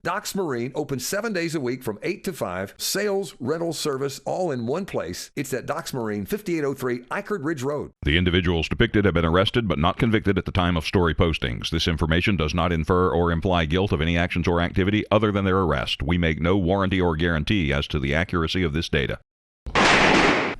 Docks Marine opens 7 days a week from 8 to 5. Sales, rental, service, all in one place. It's at Docks Marine, 5803 Eichard Ridge Road. The individuals depicted have been arrested but not convicted at the time of story postings. This information does not infer or imply guilt of any actions or activity other than their arrest. We make no warranty or guarantee as to the accuracy of this data.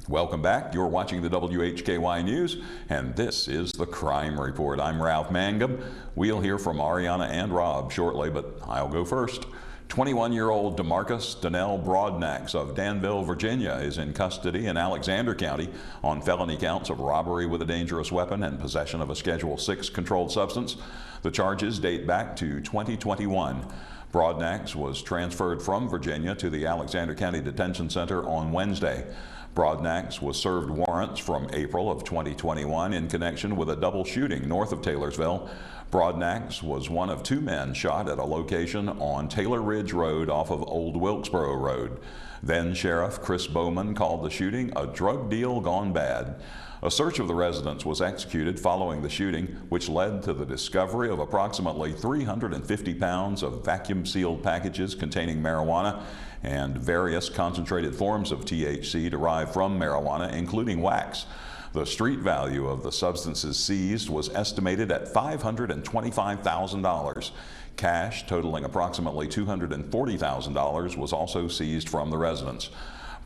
Welcome back. You're watching the WHKY News, and this is the Crime Report. I'm Ralph Mangum. We'll hear from Arianna and Rob shortly, but I'll go first. 21-year-old DeMarcus Donnell Broadnax of Danville, Virginia, is in custody in Alexander County on felony counts of robbery with a dangerous weapon and possession of a Schedule 6 controlled substance. The charges date back to 2021. Broadnax was transferred from Virginia to the Alexander County Detention Center on Wednesday. Broadnax was served warrants from April of 2021 in connection with a double shooting north of Taylorsville. Broadnax was one of 2 men shot at a location on Taylor Ridge Road off of Old Wilkesboro Road. Then Sheriff Chris Bowman called the shooting a drug deal gone bad. A search of the residence was executed following the shooting, which led to the discovery of approximately 350 pounds of vacuum-sealed packages containing marijuana and various concentrated forms of THC derived from marijuana, including wax. The street value of the substances seized was estimated at $525,000. Cash totaling approximately $240,000 was also seized from the residence.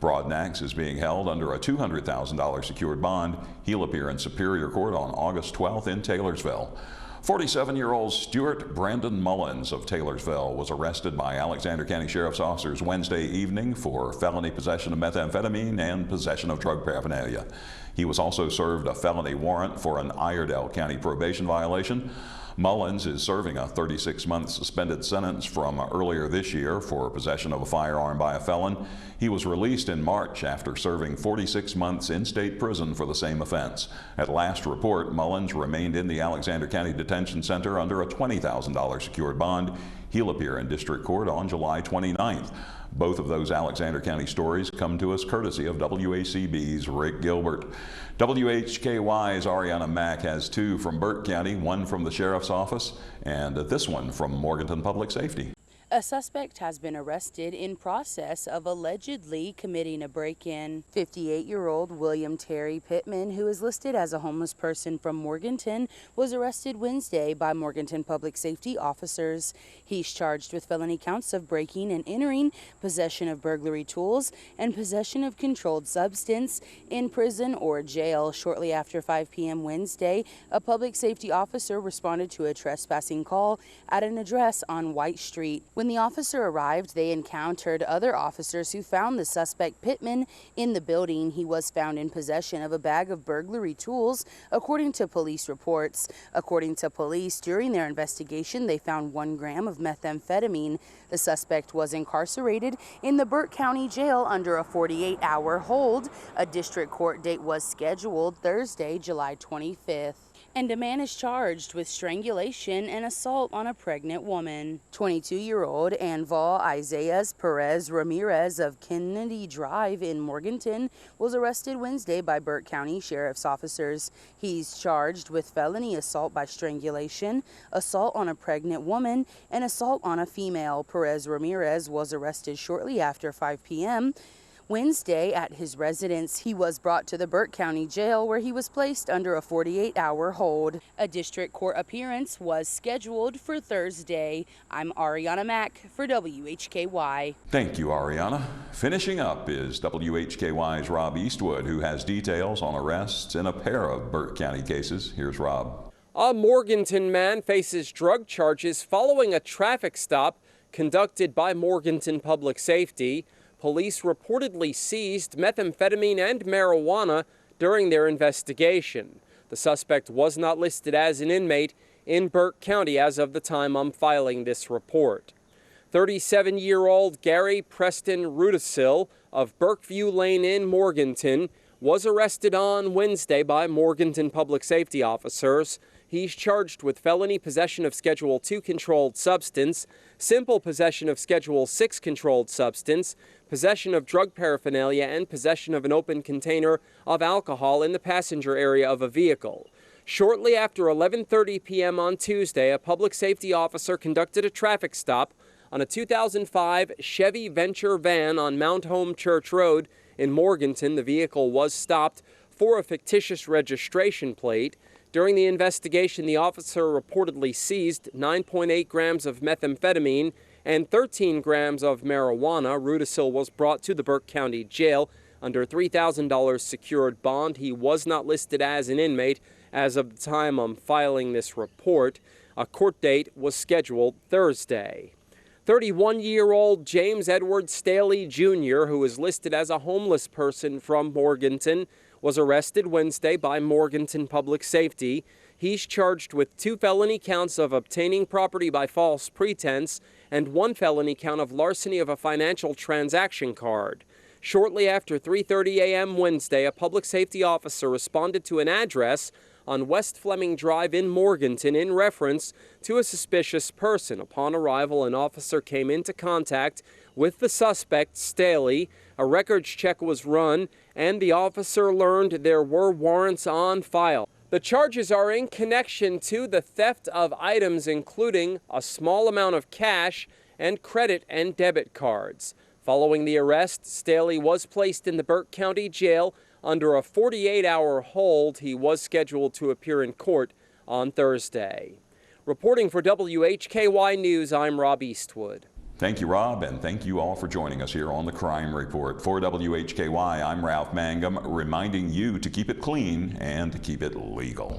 Broadnax is being held under a $200,000 secured bond. He'll appear in Superior Court on August 12th in Taylorsville. 47-year-old Stuart Brandon Mullins of Taylorsville was arrested by Alexander County Sheriff's officers Wednesday evening for felony possession of methamphetamine and possession of drug paraphernalia. He was also served a felony warrant for an Iredell County probation violation. Mullins is serving a 36-month suspended sentence from earlier this year for possession of a firearm by a felon. He was released in March after serving 46 months in state prison for the same offense. At last report, Mullins remained in the Alexander County Detention Center under a $20,000 secured bond. He'll appear in district court on July 29th. Both of those Alexander County stories come to us courtesy of WACB's Rick Gilbert. WHKY's Arianna Mack has 2 from Burke County, 1 from the Sheriff's Office, and this one from Morganton Public Safety. A suspect has been arrested in process of allegedly committing a break-in. 58-year-old William Terry Pittman, who is listed as a homeless person from Morganton, was arrested Wednesday by Morganton Public Safety officers. He's charged with felony counts of breaking and entering, possession of burglary tools, and possession of controlled substance in prison or jail. Shortly after 5 p.m. Wednesday, a public safety officer responded to a trespassing call at an address on White Street. When the officer arrived, they encountered other officers who found the suspect Pittman in the building. He was found in possession of a bag of burglary tools, according to police reports. According to police, during their investigation, they found 1 gram of methamphetamine. The suspect was incarcerated in the Burke County Jail under a 48-hour hold. A district court date was scheduled Thursday, July 25th. And a man is charged with strangulation and assault on a pregnant woman. 22-year-old Anval Isaias Perez Ramirez of Kennedy Drive in Morganton was arrested Wednesday by Burke County Sheriff's officers. He's charged with felony assault by strangulation, assault on a pregnant woman, and assault on a female. Perez Ramirez was arrested shortly after 5 p.m. Wednesday at his residence. He was brought to the Burke County Jail where he was placed under a 48-hour hold. A district court appearance was scheduled for Thursday. I'm Arianna Mack for WHKY. Thank you, Arianna. Finishing up is WHKY's Rob Eastwood, who has details on arrests in a pair of Burke County cases. Here's Rob. A Morganton man faces drug charges following a traffic stop conducted by Morganton Public Safety. Police reportedly seized methamphetamine and marijuana during their investigation. The suspect was not listed as an inmate in Burke County as of the time I'm filing this report. 37-year-old Gary Preston Rudisil of Burkeview Lane in Morganton was arrested on Wednesday by Morganton Public Safety officers. He's charged with felony possession of Schedule 2 controlled substance, simple possession of Schedule 6 controlled substance, possession of drug paraphernalia, and possession of an open container of alcohol in the passenger area of a vehicle. Shortly after 11:30 p.m. on Tuesday, a public safety officer conducted a traffic stop on a 2005 Chevy Venture van on Mount Home Church Road in Morganton. The vehicle was stopped for a fictitious registration plate. During the investigation, the officer reportedly seized 9.8 grams of methamphetamine and 13 grams of marijuana. Rudisil was brought to the Burke County Jail under $3,000 secured bond. He was not listed as an inmate as of the time I'm filing this report. A court date was scheduled Thursday. 31-year-old James Edward Staley Jr., who is listed as a homeless person from Morganton, was arrested Wednesday by Morganton Public Safety. He's charged with 2 felony counts of obtaining property by false pretense and 1 felony count of larceny of a financial transaction card. Shortly after 3:30 a.m. Wednesday, a public safety officer responded to an address on West Fleming Drive in Morganton in reference to a suspicious person. Upon arrival, an officer came into contact with the suspect, Staley. A records check was run, and the officer learned there were warrants on file. The charges are in connection to the theft of items, including a small amount of cash and credit and debit cards. Following the arrest, Staley was placed in the Burke County Jail under a 48-hour hold. He was scheduled to appear in court on Thursday. Reporting for WHKY News, I'm Rob Eastwood. Thank you, Rob, and thank you all for joining us here on the Crime Report. For WHKY, I'm Ralph Mangum, reminding you to keep it clean and to keep it legal.